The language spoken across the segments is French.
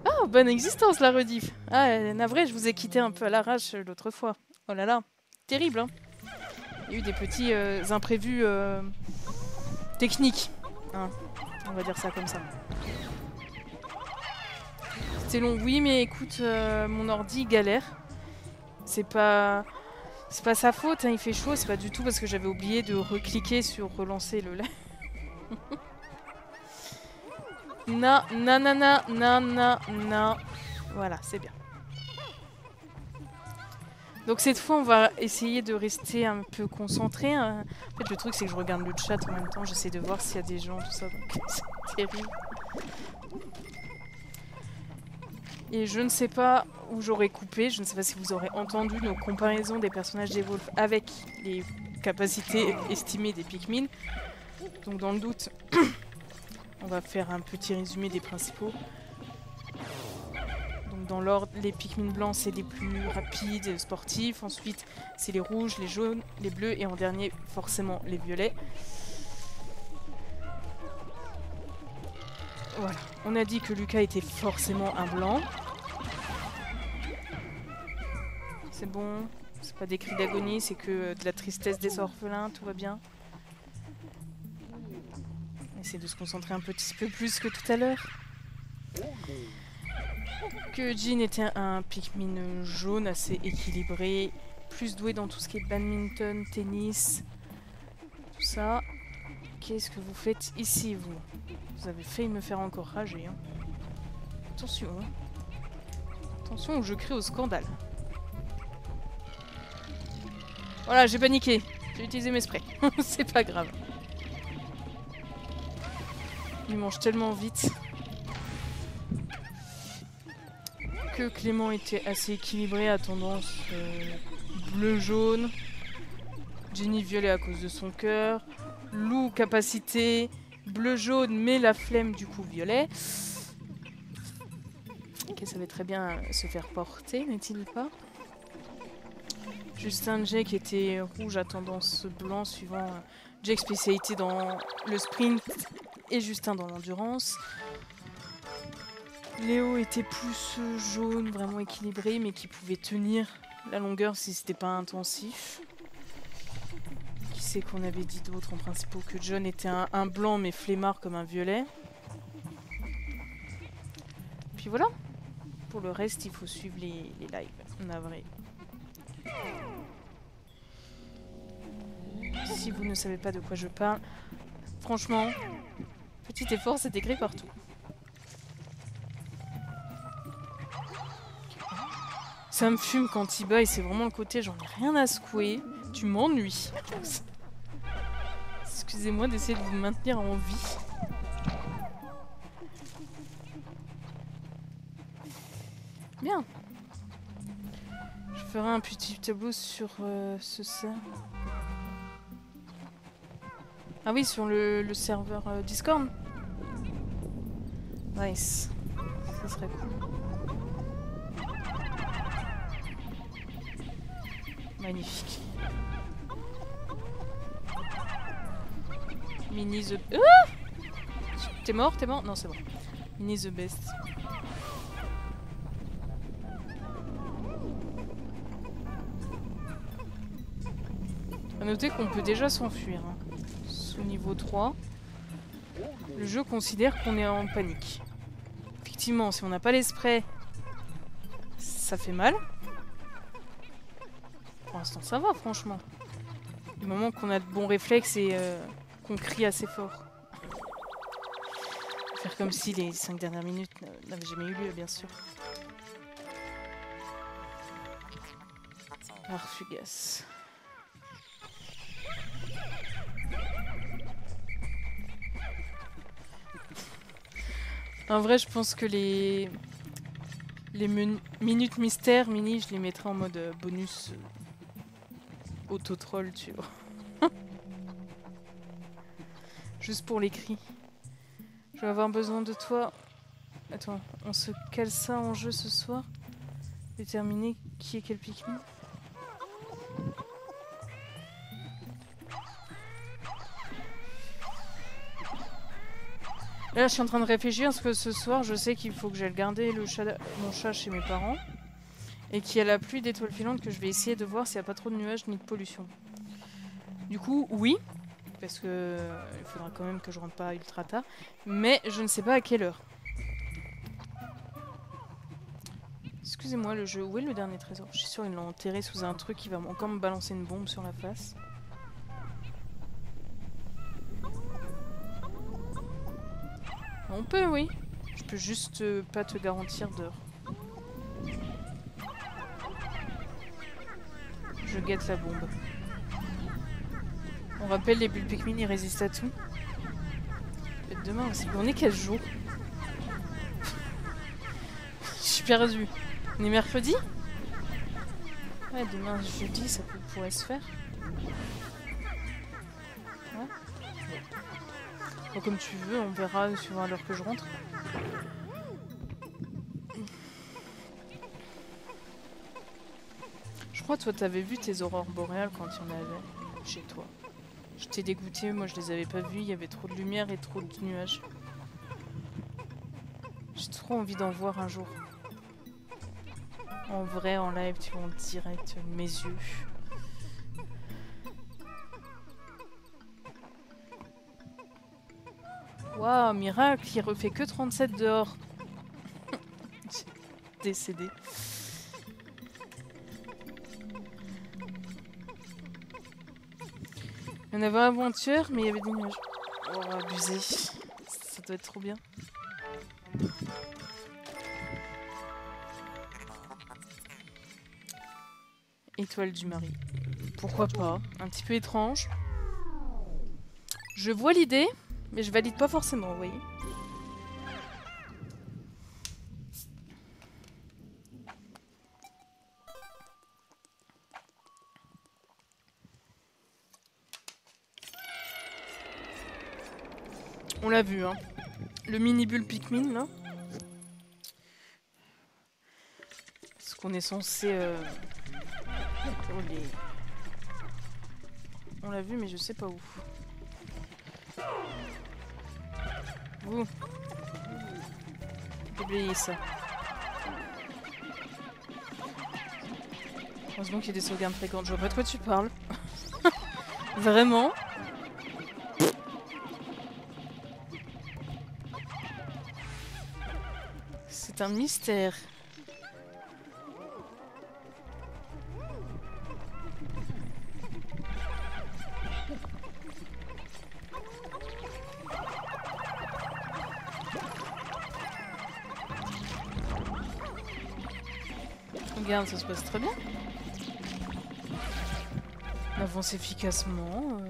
Oh, bonne existence la rediff. Ah, navré, je vous ai quitté un peu à l'arrache l'autre fois. Oh là là, terrible, hein. Il y a eu des petits imprévus techniques. Hein, on va dire ça comme ça. C'était long, oui, mais écoute, mon ordi galère. C'est pas sa faute, hein, il fait chaud, c'est pas du tout parce que j'avais oublié de recliquer sur relancer le live. Non, non, non, non, non, non, non. Voilà, c'est bien. Donc cette fois, on va essayer de rester un peu concentré. Hein. En fait, le truc, c'est que je regarde le chat en même temps. J'essaie de voir s'il y a des gens, tout ça. Donc c'est terrible. Et je ne sais pas où j'aurais coupé. Je ne sais pas si vous aurez entendu nos comparaisons des personnages d'Evolve avec les capacités estimées des Pikmin. Donc dans le doute, on va faire un petit résumé des principaux. Donc dans l'ordre, les Pikmin blancs, c'est les plus rapides, sportifs. Ensuite, c'est les rouges, les jaunes, les bleus. Et en dernier, forcément, les violets. Voilà. On a dit que Lucas était forcément un blanc. C'est bon. C'est pas des cris d'agonie, c'est que de la tristesse des orphelins. Tout va bien. On essaie de se concentrer un petit peu plus que tout à l'heure. Que Jean était un Pikmin jaune assez équilibré, plus doué dans tout ce qui est badminton, tennis, tout ça. Qu'est-ce que vous faites ici, vous? Vous avez failli me faire encore rager. Hein. Attention, hein. Attention ou je crie au scandale. Voilà, j'ai paniqué. J'ai utilisé mes sprays. C'est pas grave. Il mange tellement vite. Que Clément était assez équilibré à tendance bleu-jaune. Jenny violet à cause de son cœur. Lou capacité bleu-jaune mais la flemme du coup violet. Ok, ça va très bien se faire porter, n'est-il pas? Justin Jake était rouge à tendance blanc suivant Jake spécialité dans le sprint et Justin dans l'endurance. Léo était plus jaune, vraiment équilibré, mais qui pouvait tenir la longueur si c'était pas intensif. Qui c'est qu'on avait dit d'autre en principaux? Que John était un blanc mais flemmard comme un violet. Puis voilà. Pour le reste, il faut suivre les lives. Navré. Si vous ne savez pas de quoi je parle, franchement, petit effort, c'est écrit partout. Ça me fume quand il baille, c'est vraiment le côté j'en ai rien à secouer, tu m'ennuies. Excusez-moi d'essayer de vous maintenir en vie. Bien. Je ferai un petit tableau sur ce ça. Ah oui, sur le serveur Discord. Nice. Ça serait cool. Magnifique. Mini the... Ah! T'es mort? T'es mort? Non, c'est bon. Mini the best. A noter qu'on peut déjà s'enfuir. Hein. Sous niveau 3. Le jeu considère qu'on est en panique. Effectivement, si on n'a pas les sprays, ça fait mal. Pour l'instant, ça va, franchement. Du moment qu'on a de bons réflexes et qu'on crie assez fort. Faire comme si les 5 dernières minutes n'avaient jamais eu lieu, bien sûr. Art fugace. En vrai, je pense que les minutes mystères mini, je les mettrai en mode bonus auto-troll, tu vois. Juste pour les cris. Je vais avoir besoin de toi. Attends, on se cale ça en jeu ce soir. Déterminer qui est quel Pikmin. Là, je suis en train de réfléchir parce que ce soir, je sais qu'il faut que j'aille garder mon chat chez mes parents. Et qu'il y a la pluie d'étoiles filantes que je vais essayer de voir s'il n'y a pas trop de nuages ni de pollution. Du coup, oui. Parce que il faudra quand même que je rentre pas ultra tard. Mais je ne sais pas à quelle heure. Excusez-moi, le jeu. Où est le dernier trésor? Je suis sûre qu'ils l'ont enterré sous un truc qui va encore me balancer une bombe sur la face. On peut, oui. Je peux juste pas te garantir d'heure. Je guette la bombe. On rappelle, les bulles Pikmin, ils résistent à tout. Peut-être demain aussi. On est quel jour? Je suis perdue. On est mercredi? Ouais, demain, jeudi, ça pourrait se faire. Ouais. Bon, comme tu veux, on verra suivant l'heure que je rentre. Je crois que toi, t'avais vu tes aurores boréales quand il y en avait chez toi. J'étais dégoûtée, moi je les avais pas vues, il y avait trop de lumière et trop de nuages. J'ai trop envie d'en voir un jour. En vrai, en live, tu vois, en direct, mes yeux. Waouh, miracle, il refait que 37 dehors. Décédé. Il y en avait un avant-hier, mais il y avait des nuages. Oh, abusé. Ça doit être trop bien. Étoile du mari. Pourquoi pas? Un petit peu étrange. Je vois l'idée, mais je valide pas forcément, vous voyez. On l'a vu, hein. Le mini-bulle Pikmin, là. Ce qu'on est censé... Oh, les... On l'a vu, mais je sais pas où. Vous. Oubliez ça. Heureusement qu'il y a des sauvegardes fréquentes. Je vois pas de quoi tu parles. Vraiment? C'est un mystère. Regarde, ça se passe très bien. On avance efficacement.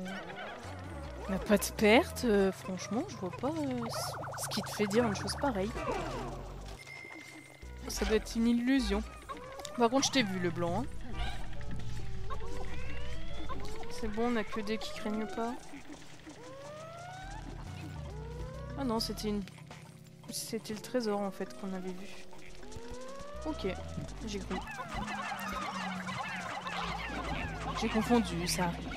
On n'a pas de perte. Franchement, je vois pas ce qui te fait dire une chose pareille. Ça doit être une illusion. Par contre, je t'ai vu le blanc. Hein. C'est bon, on n'a que des qui craignent pas. Ah non, c'était une... C'était le trésor en fait qu'on avait vu. Ok, j'ai cru. J'ai confondu, ça arrive.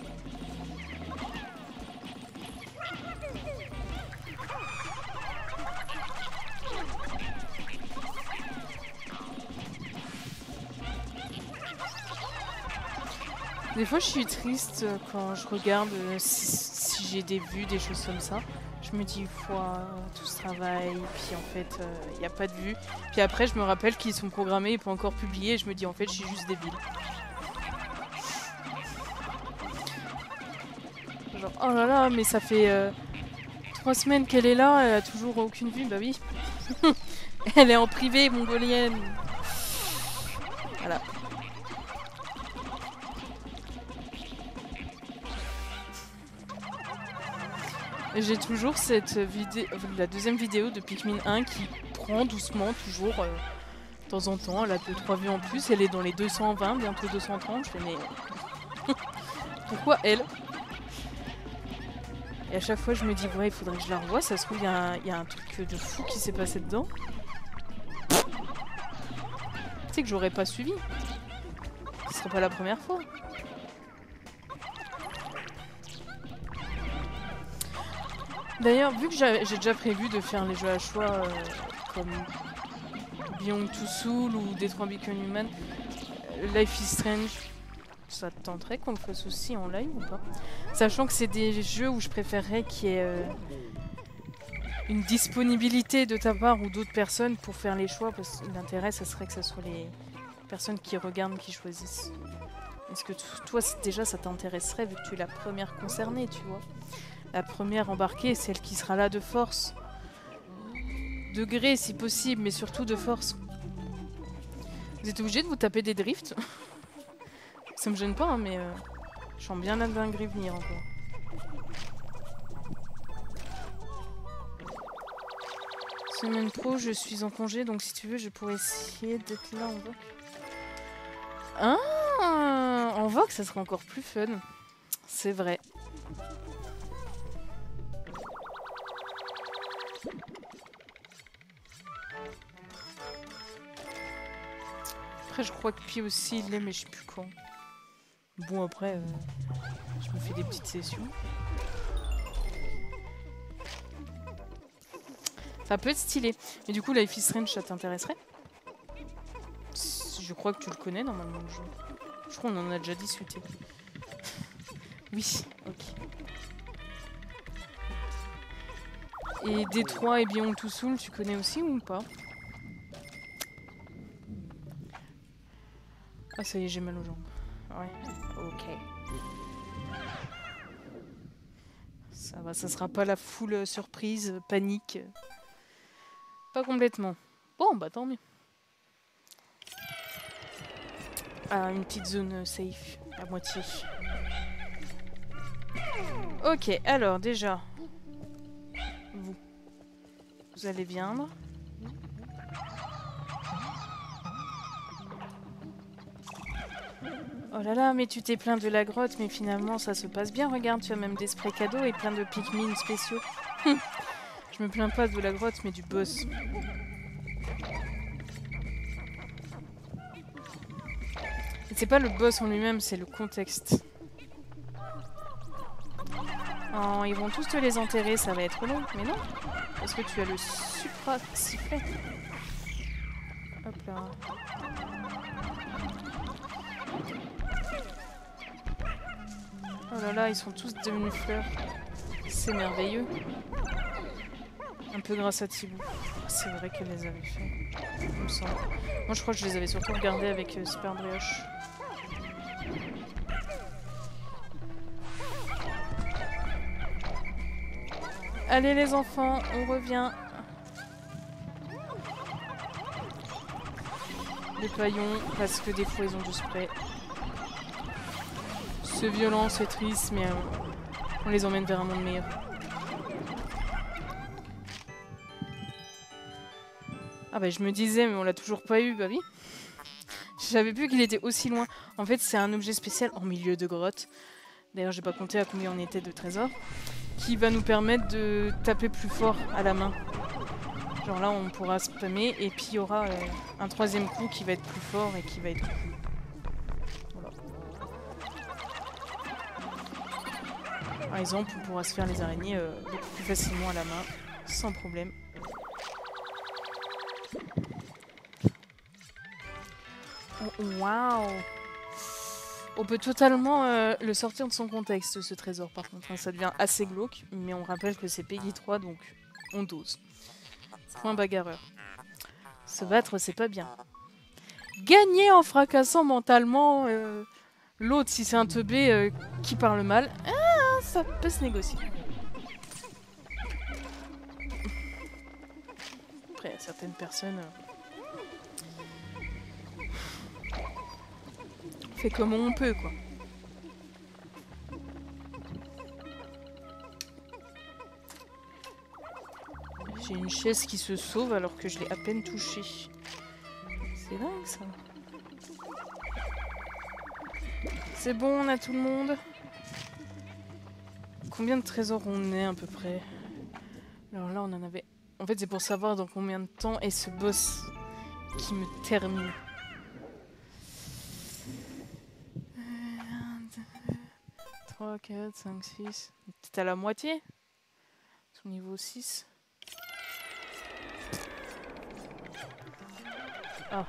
Des fois, je suis triste quand je regarde si j'ai des vues, des choses comme ça. Je me dis, tout ce travail, puis en fait, il n'y a pas de vues. Puis après, je me rappelle qu'ils sont programmés et pas encore publiés, et je me dis, en fait, je suis juste débile. Genre, oh là là, mais ça fait 3 semaines qu'elle est là, elle a toujours aucune vue, bah oui. Elle est en privé, mongolienne. Voilà. J'ai toujours cette vidéo, la deuxième vidéo de Pikmin 1 qui prend doucement, toujours, de temps en temps. Elle a 2-3 vues en plus, elle est dans les 220, bientôt 230. Je fais, mais pourquoi elle? Et à chaque fois, je me dis, ouais, il faudrait que je la revoie. Ça se trouve, il y a un truc de fou qui s'est passé dedans. Tu sais que j'aurais pas suivi. Ce serait pas la première fois. D'ailleurs, vu que j'ai déjà prévu de faire les jeux à choix comme Beyond Two Souls ou Detroit Become Human, Life is Strange, ça te tenterait qu'on le fasse aussi en live ou pas? Sachant que c'est des jeux où je préférerais qu'il y ait une disponibilité de ta part ou d'autres personnes pour faire les choix, parce que l'intérêt, ça serait que ce soit les personnes qui regardent qui choisissent. Est-ce que toi, déjà, ça t'intéresserait vu que tu es la première concernée, tu vois? La première embarquée, celle qui sera là de force. De gré si possible, mais surtout de force. Vous êtes obligé de vous taper des drifts? Ça me gêne pas, hein, mais je sens bien la dinguerie venir encore. Semaine pro, je suis en congé, donc si tu veux, je pourrais essayer d'être là en VOC. Ah, en VOC, ça serait encore plus fun. C'est vrai. Après, je crois que Pi aussi, il l'est, mais je sais plus quand. Bon, après, je me fais des petites sessions. Ça peut être stylé. Mais du coup, Life is Strange, ça t'intéresserait? Je crois que tu le connais, normalement, le jeu. Je crois qu'on en a déjà discuté. Oui, ok. Et Detroit et Beyond Two Souls, tu connais aussi ou pas? Ah, ça y est, j'ai mal aux jambes. Ouais, ok. Ça va, ça sera pas la full surprise, panique. Pas complètement. Bon, bah tant mieux. Ah, une petite zone safe, à moitié. Ok, alors déjà, vous allez viendre. Oh là là, mais tu t'es plaint de la grotte, mais finalement ça se passe bien. Regarde, tu as même des sprays cadeaux et plein de Pikmin spéciaux. Je me plains pas de la grotte, mais du boss. Et c'est pas le boss en lui-même, c'est le contexte. Oh, ils vont tous te les enterrer, ça va être long. Mais non, parce que tu as le supra-sifflet. Hop là. Oh là là, ils sont tous devenus fleurs. C'est merveilleux. Un peu grâce à Thibaut. C'est vrai qu'elle les avait fait, il me semble. Moi je crois que je les avais surtout regardés avec Super Brioche. Allez les enfants, on revient. Les paillons, parce que des fois ils ont du spray. C'est violent, c'est triste, mais on les emmène vers un monde meilleur. Ah bah je me disais, mais on l'a toujours pas eu, bah oui. Je savais plus qu'il était aussi loin. En fait, c'est un objet spécial en milieu de grotte. D'ailleurs, j'ai pas compté à combien on était de trésors. Qui va nous permettre de taper plus fort à la main. Genre là, on pourra spammer et puis il y aura un troisième coup qui va être plus fort et qui va être... Voilà. Par exemple, on pourra se faire les araignées beaucoup plus facilement à la main, sans problème. Oh, waouh! On peut totalement le sortir de son contexte, ce trésor, par contre. Ça devient assez glauque, mais on rappelle que c'est Peggy 3, donc on dose. Point bagarreur. Se battre, c'est pas bien. Gagner en fracassant mentalement l'autre, si c'est un teubé qui parle mal, ça peut se négocier. Après, certaines personnes... fait comme on peut, quoi. J'ai une chaise qui se sauve alors que je l'ai à peine touchée. C'est dingue, ça. C'est bon, on a tout le monde. Combien de trésors on est, à peu près? Alors là, on en avait... En fait, c'est pour savoir dans combien de temps est ce boss qui me termine. 1, 2, 3, 4, 5, 6... Peut-être à la moitié? Niveau 6. Ah,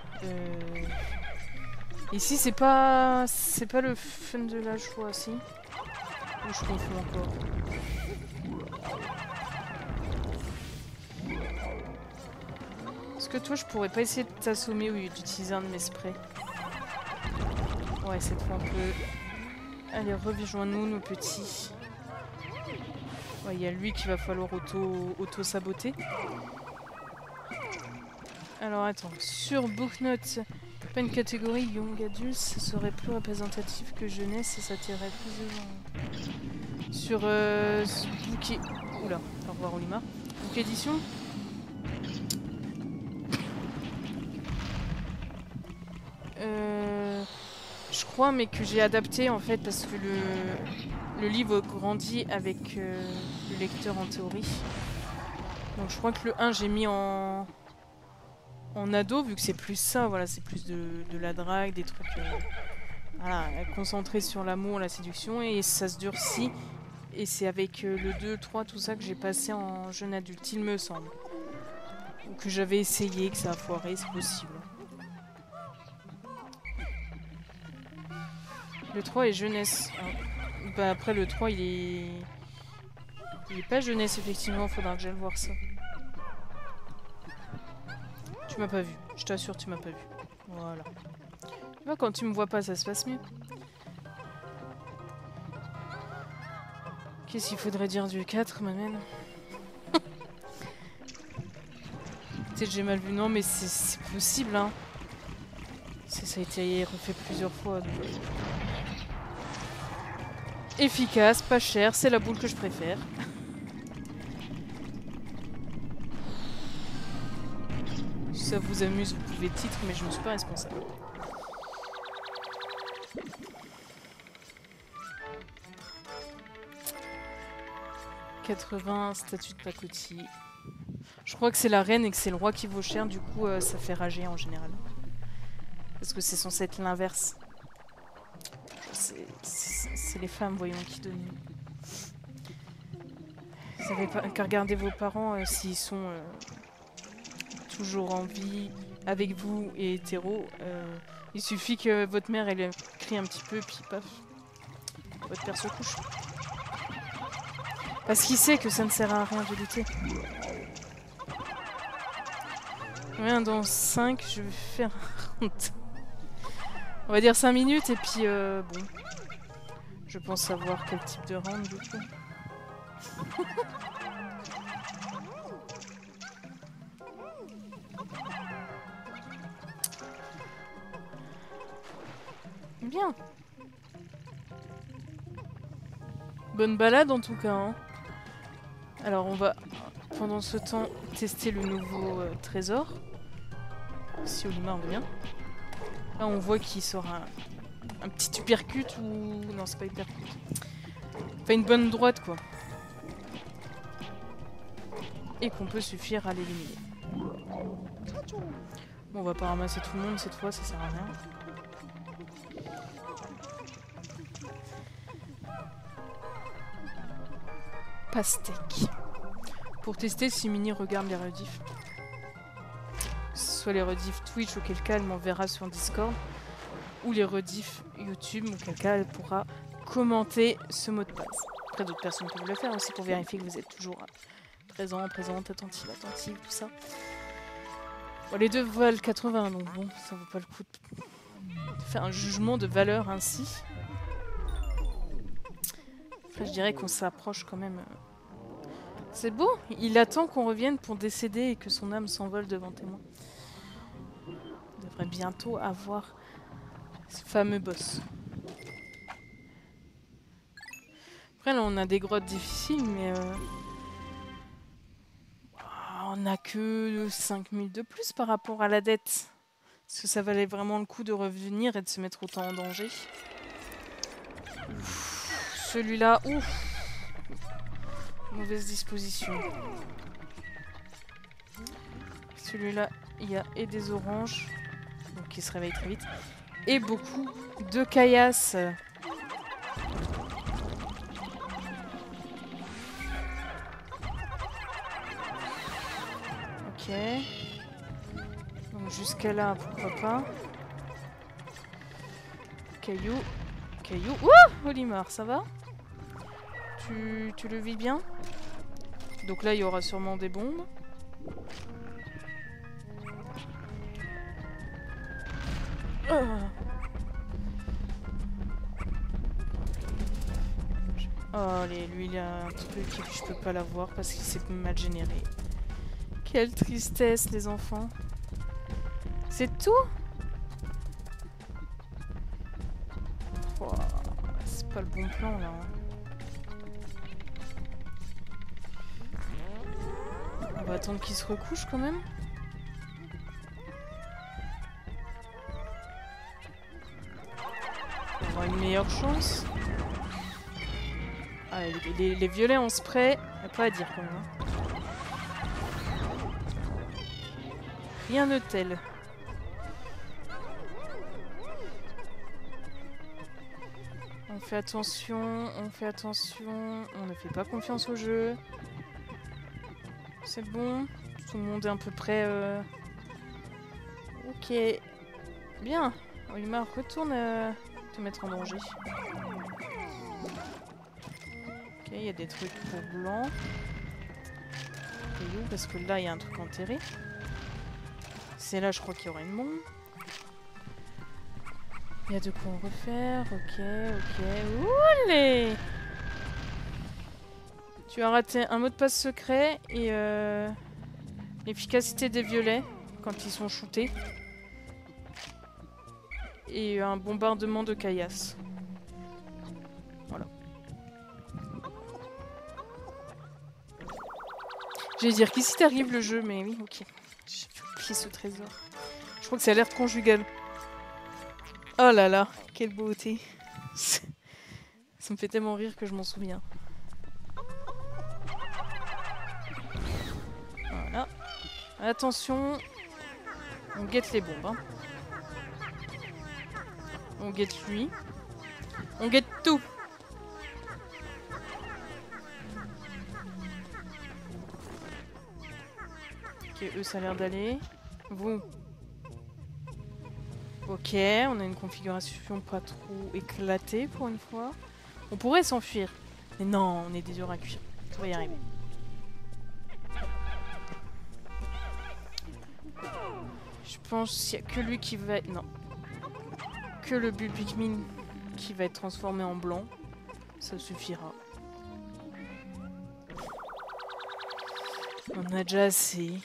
Ici, c'est pas le fun de la joie, si. Ou je confonds encore. Est-ce que toi, je pourrais pas essayer de t'assommer ou d'utiliser un de mes sprays? Ouais, cette fois, on peut... Allez, rejoins-nous, nos petits. Ouais, il y a lui qu'il va falloir auto-saboter. Alors, attends. Sur Booknote, pas une catégorie Young Adult, ça serait plus représentatif que jeunesse et ça tirerait plus de gens. Sur Book... Oula, au revoir Olimar. Book Édition. Je crois, mais que j'ai adapté en fait parce que le livre grandit avec le lecteur en théorie. Donc je crois que le 1 j'ai mis en ado vu que c'est plus ça, voilà, c'est plus de la drague, des trucs voilà, concentrés sur l'amour, la séduction et ça se durcit. Et c'est avec le 2, 3, tout ça que j'ai passé en jeune adulte, il me semble. Ou que j'avais essayé, que ça a foiré, c'est possible. Le 3 est jeunesse. Ah. Bah après le 3 il est pas jeunesse effectivement, faudra que j'aille voir ça. Tu m'as pas vu, je t'assure tu m'as pas vu. Voilà. Tu vois quand tu me vois pas ça se passe mieux. Qu'est-ce qu'il faudrait dire du 4 Mamen? Peut-être j'ai mal vu, non mais c'est possible hein. Ça a été refait plusieurs fois. Donc... Efficace, pas cher, c'est la boule que je préfère. Si ça vous amuse, vous pouvez titre, mais je ne suis pas responsable. « 80, statut de pacotille. Je crois que c'est la reine et que c'est le roi qui vaut cher, du coup ça fait rager en général. Parce que c'est censé être l'inverse. C'est les femmes, voyons, qui dominent. Vous n'avez pas qu'à regarder vos parents s'ils sont toujours en vie avec vous et hétéro. Il suffit que votre mère elle crie un petit peu, puis paf, votre père se couche. Parce qu'il sait que ça ne sert à rien de lutter. Ouais, dans 5, je vais faire un round. On va dire 5 minutes et puis bon. Je pense savoir quel type de round du coup. Bien. Bonne balade en tout cas. Hein. Alors on va pendant ce temps tester le nouveau trésor. Si Olimar veut bien. Là on voit qu'il sort un petit uppercut ou... Non c'est pas uppercut. Enfin une bonne droite quoi. Et qu'on peut suffire à l'éliminer. Bon on va pas ramasser tout le monde cette fois, ça sert à rien. Pastèque. Pour tester si Mini regarde les rediffs. Soit les rediffs Twitch, auquel cas elle m'enverra sur Discord. Ou les rediffs YouTube, auquel cas elle pourra commenter ce mot de passe. Après d'autres personnes peuvent le faire aussi pour vérifier que vous êtes toujours présent, présente, attentive, tout ça. Bon, les deux valent 80, donc bon, ça vaut pas le coup de faire un jugement de valeur ainsi. Après je dirais qu'on s'approche quand même... C'est beau, il attend qu'on revienne pour décéder et que son âme s'envole devant témoin. On devrait bientôt avoir ce fameux boss. Après là on a des grottes difficiles mais on n'a que 5000 de plus par rapport à la dette. Est-ce que ça valait vraiment le coup de revenir et de se mettre autant en danger? Celui-là, ouf! Mauvaise disposition. Celui-là, il y a et des oranges, donc il se réveille très vite, et beaucoup de caillasses. Ok. Donc jusqu'à là, pourquoi pas. Caillou. Caillou. Ouh, Olimar, ça va? Tu le vis bien? Donc là, il y aura sûrement des bombes. Oh, lui, il a un truc et je peux pas l'avoir parce qu'il s'est mal généré. Quelle tristesse, les enfants. C'est tout? Oh, c'est pas le bon plan, là. On va attendre qu'il se recouche, quand même. On va avoir une meilleure chance. Ah, les violets en spray, y'a pas à dire, quand même. Hein. Rien de tel. On fait attention, on fait attention. On ne fait pas confiance au jeu. C'est bon. Tout le monde est à peu près... Ok. Bien. Olimar, retourne te mettre en danger. Ok, il y a des trucs pour blanc. Et où? Parce que là, il y a un truc enterré. C'est là, je crois qu'il y aura une bombe. Il y a de quoi en refaire. Ok, ok. Oulé! Tu as raté un mot de passe secret et l'efficacité des violets quand ils sont shootés. Et un bombardement de caillasse. Voilà. J'allais dire qu'ici t'arrive le jeu, mais oui, ok. J'ai oublié ce trésor. Je crois que c'est alerte conjugale. Oh là là, quelle beauté. Ça me fait tellement rire que je m'en souviens. Voilà. Attention. On guette les bombes. Hein. On guette lui. On guette tout. Ok, eux, ça a l'air d'aller. Vous. Ok, on a une configuration pas trop éclatée pour une fois. On pourrait s'enfuir. Mais non, on est des durs à cuire. On va y arriver. Je pense qu'il n'y a que lui qui va... Non. Que le Bull Pikmin qui va être transformé en blanc. Ça suffira. On a déjà assez.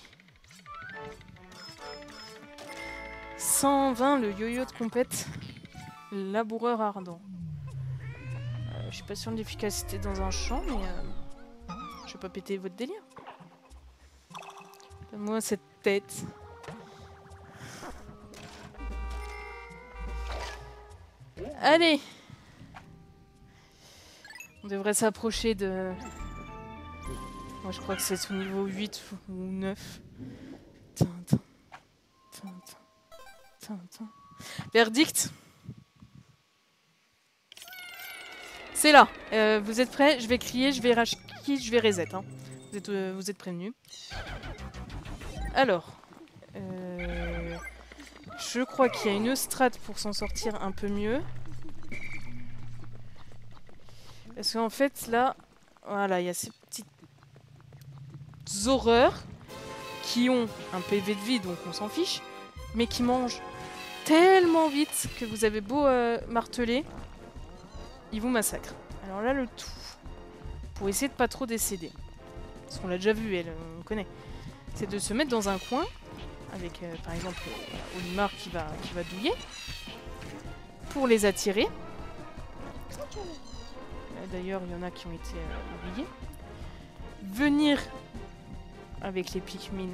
120, le yo-yo de compète. Laboureur ardent. Je suis pas sûre de l'efficacité dans un champ, mais... je vais pas péter votre délire. Donne-moi cette tête. Allez! On devrait s'approcher de... Moi je crois que c'est au niveau 8 ou 9. Tintin. Tintin. Tintin. Verdict. C'est là. Vous êtes prêts? Je vais crier, je vais rage quit, je vais reset. Hein. Vous êtes prévenus. Alors. Je crois qu'il y a une strat pour s'en sortir un peu mieux. Parce qu'en fait, là... Voilà, il y a ces petites horreurs qui ont un PV de vie, donc on s'en fiche, mais qui mangent tellement vite que vous avez beau marteler, ils vous massacrent. Alors là, le tout, pour essayer de pas trop décéder, parce qu'on l'a déjà vu, on connaît, c'est de se mettre dans un coin, avec par exemple Olimar qui va douiller, pour les attirer. D'ailleurs, il y en a qui ont été oubliés. Venir avec les Pikmin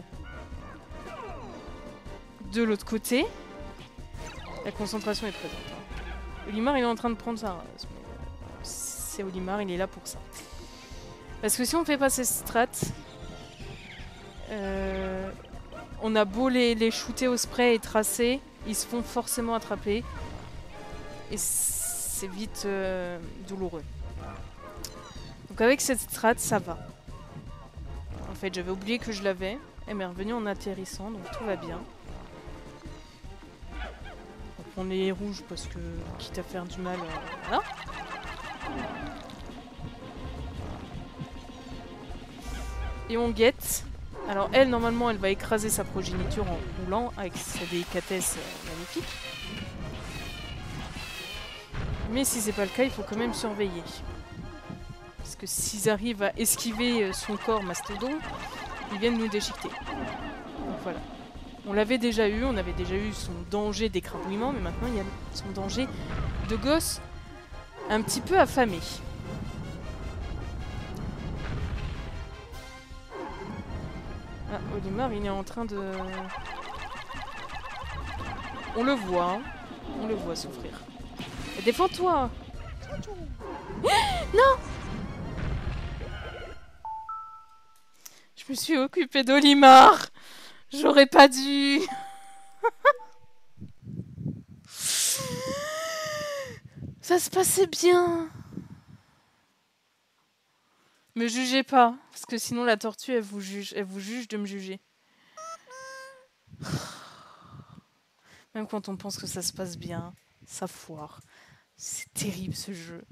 de l'autre côté. La concentration est présente. Hein. Olimar, il est en train de prendre sa race. C'est Olimar, il est là pour ça. Parce que si on fait pas ces strats, on a beau les shooter au spray et tracer, ils se font forcément attraper. Et c'est vite douloureux. Donc avec cette strat, ça va. En fait, j'avais oublié que je l'avais. Elle m'est revenue en atterrissant, donc tout va bien. On prend les rouges parce que, quitte à faire du mal, voilà. Et on guette. Alors elle, normalement, elle va écraser sa progéniture en roulant avec sa délicatesse magnifique. Mais si c'est pas le cas, il faut quand même surveiller. Parce que s'ils arrivent à esquiver son corps mastodon, ils viennent nous déchiqueter. Donc voilà. On l'avait déjà eu, on avait déjà eu son danger d'écrabouillement, mais maintenant il y a son danger de gosse un petit peu affamé. Ah, Olimar, il est en train de... On le voit, hein. On le voit souffrir. Et défends-toi! Non! Je me suis occupée d'Olimar! J'aurais pas dû! Ça se passait bien! Me jugez pas, parce que sinon la tortue, elle vous juge de me juger. Même quand on pense que ça se passe bien, ça foire. C'est terrible ce jeu.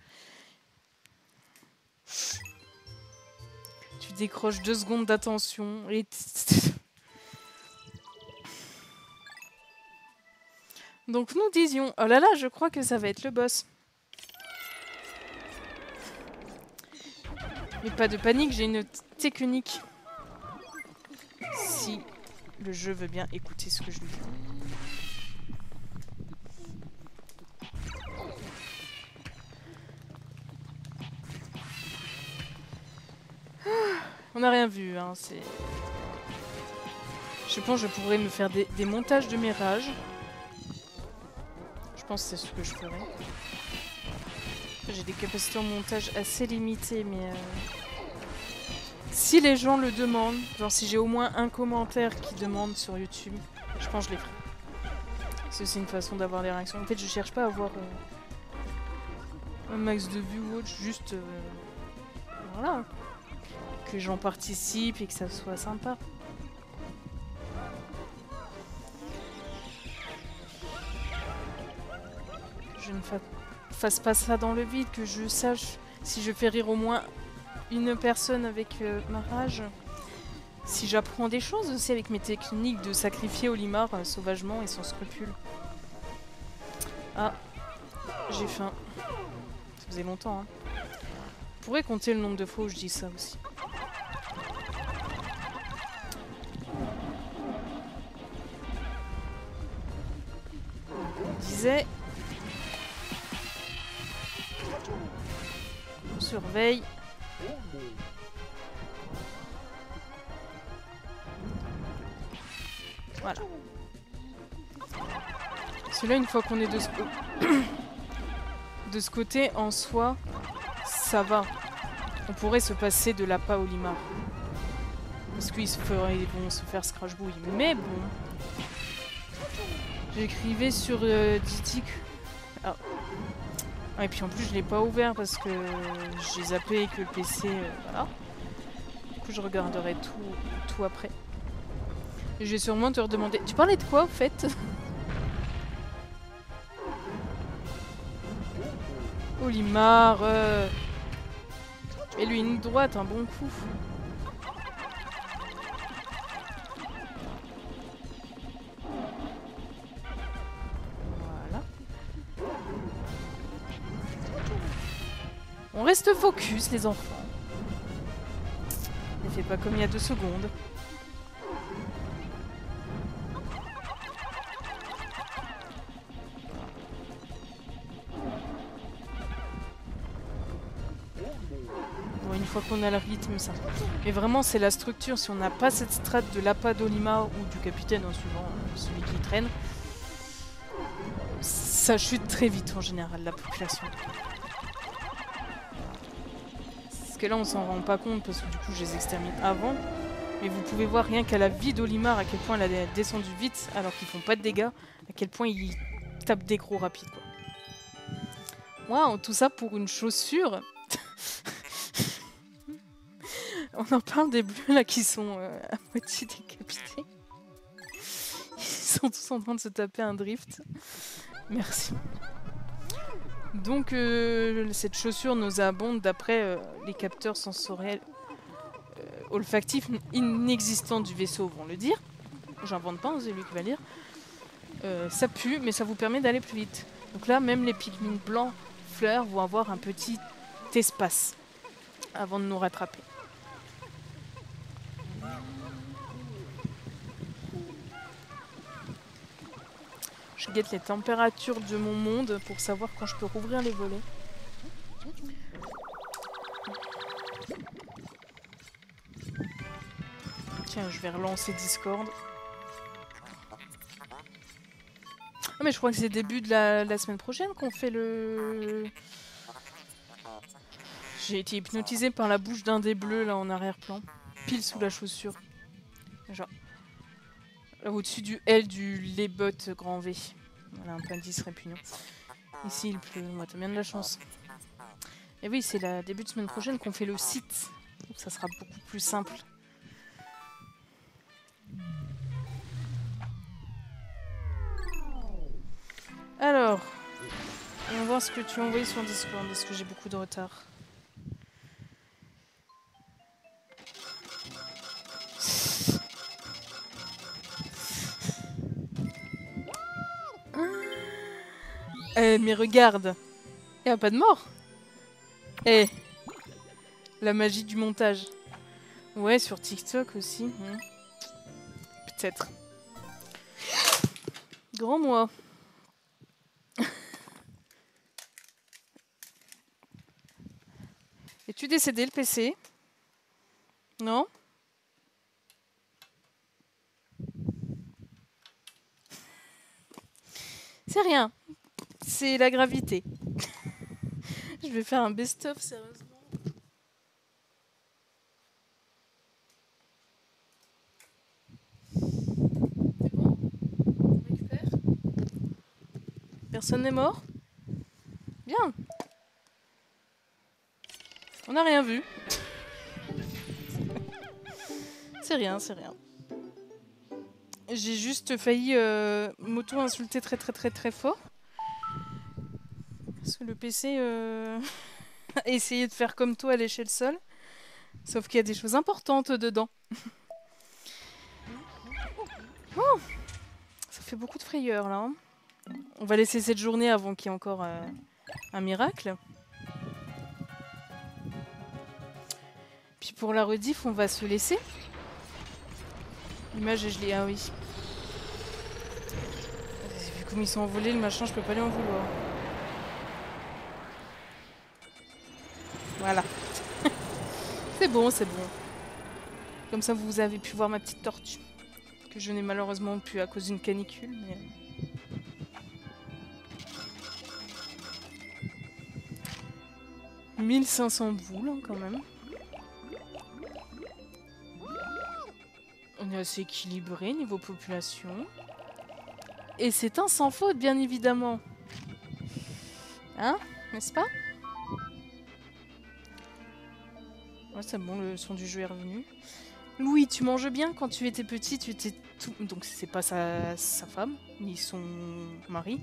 Tu décroches 2 secondes d'attention et... Donc nous disions... Oh là là, je crois que ça va être le boss. Mais pas de panique, j'ai une technique. Si le jeu veut bien écouter ce que je lui dis. On n'a rien vu, hein, c'est... Je pense que je pourrais me faire des montages de mes rages. Je pense que c'est ce que je ferais. J'ai des capacités en montage assez limitées, mais... Si les gens le demandent, genre si j'ai au moins un commentaire qui demande sur YouTube, je pense que je les ferai. C'est aussi une façon d'avoir des réactions. En fait, je cherche pas à avoir un max de vues ou autre, juste... voilà. Que j'en participe et que ça soit sympa. Je ne fasse pas ça dans le vide, que je sache si je fais rire au moins une personne avec ma rage. Si j'apprends des choses aussi avec mes techniques de sacrifier Olimar sauvagement et sans scrupule. Ah, j'ai faim. Ça faisait longtemps, hein. Je pourrais compter le nombre de fois où je dis ça aussi. On disait... On surveille. Voilà. Celui-là, une fois qu'on est de ce côté, en soi, ça va. On pourrait se passer de l'appât Olimar. Parce qu'ils vont se faire scratch-bouille. Mais bon... J'écrivais sur Ditic. Ah. Et puis en plus, je l'ai pas ouvert parce que j'ai zappé et que le PC... voilà. Du coup, je regarderai tout après. Et je vais sûrement te redemander... Tu parlais de quoi, au fait? Olimar, Et lui, une droite, un bon coup. Voilà. On reste focus, les enfants. Ne fais pas comme il y a 2 secondes. Une fois qu'on a le rythme, ça. Mais vraiment, c'est la structure. Si on n'a pas cette strate de l'appât d'Olimar ou du capitaine, en suivant celui qui traîne, ça chute très vite en général, la population. Parce que là, on s'en rend pas compte parce que du coup, je les extermine avant. Mais vous pouvez voir rien qu'à la vie d'Olimar à quel point elle a descendu vite alors qu'ils font pas de dégâts, à quel point ils tapent des gros rapides, quoi. Waouh, tout ça pour une chaussure. On en parle des bleus là qui sont à moitié décapités. décapiter. Ils sont tous en train de se taper un drift. Merci. Donc cette chaussure nauséabonde d'après les capteurs sensoriels olfactifs inexistants du vaisseau vont le dire. J'invente pas, c'est lui qui va lire. Ça pue, mais ça vous permet d'aller plus vite. Donc là, même les Pikmin blancs fleurs vont avoir un petit espace avant de nous rattraper. Je guette les températures de mon monde pour savoir quand je peux rouvrir les volets. Tiens, je vais relancer Discord. Ah mais je crois que c'est début de la semaine prochaine qu'on fait le... J'ai été hypnotisée par la bouche d'un des bleus là en arrière-plan. Pile sous la chaussure. Genre. Au-dessus du L du Lebot grand V. Voilà, un peu indice répugnant. Ici il pleut, moi t'as bien de la chance. Et oui, c'est la début de semaine prochaine qu'on fait le site. Donc ça sera beaucoup plus simple. Alors, on va voir ce que tu as envoyé sur Discord. Est-ce que j'ai beaucoup de retard? Mais regarde, y a pas de mort. Eh, la magie du montage. Ouais, sur TikTok aussi. Peut-être. Grand moi. Es-tu décédé le PC? Non? C'est rien. C'est la gravité. Je vais faire un best-of, sérieusement. C'est bon? On récupère? Personne n'est mort? Bien. On n'a rien vu. C'est rien, c'est rien. J'ai juste failli m'auto-insulter très fort. Parce que le PC a essayé de faire comme toi à lécher le sol. Sauf qu'il y a des choses importantes dedans. Oh, ça fait beaucoup de frayeur là. Hein. On va laisser cette journée avant qu'il y ait encore un miracle. Puis pour la rediff, on va se laisser. L'image est gelée. Ah oui. Vu comme ils sont envolés, le machin, je peux pas lui en vouloir. Voilà. C'est bon, c'est bon. Comme ça, vous avez pu voir ma petite tortue. Que je n'ai malheureusement plus à cause d'une canicule. Mais... 1500 boules, hein, quand même. On est assez équilibré niveau population. Et c'est un sans faute, bien évidemment. Hein? N'est-ce pas? Ouais, c'est bon, le son du jeu est revenu. Louis, tu manges bien? Quand tu étais petit, tu étais tout... Donc c'est pas sa femme, ni son mari.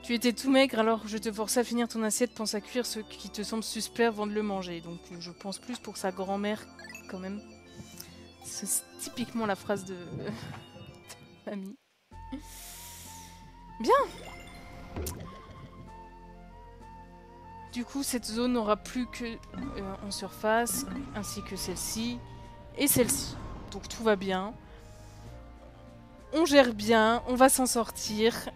Tu étais tout maigre, alors je te forçais à finir ton assiette, pense à cuire ce qui te semble suspect avant de le manger. Donc je pense plus pour sa grand-mère, quand même. C'est typiquement la phrase de famille. Bien. Du coup, cette zone n'aura plus que en surface, ainsi que celle-ci et celle-ci. Donc tout va bien. On gère bien, on va s'en sortir.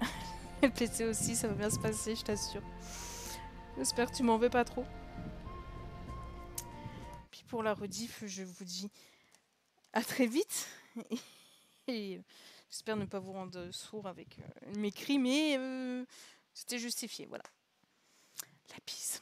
Le PC aussi, ça va bien se passer, je t'assure. J'espère que tu m'en veux pas trop. Puis pour la rediff, je vous dis à très vite. Et j'espère ne pas vous rendre sourd avec mes cris, mais c'était justifié, voilà. La bise.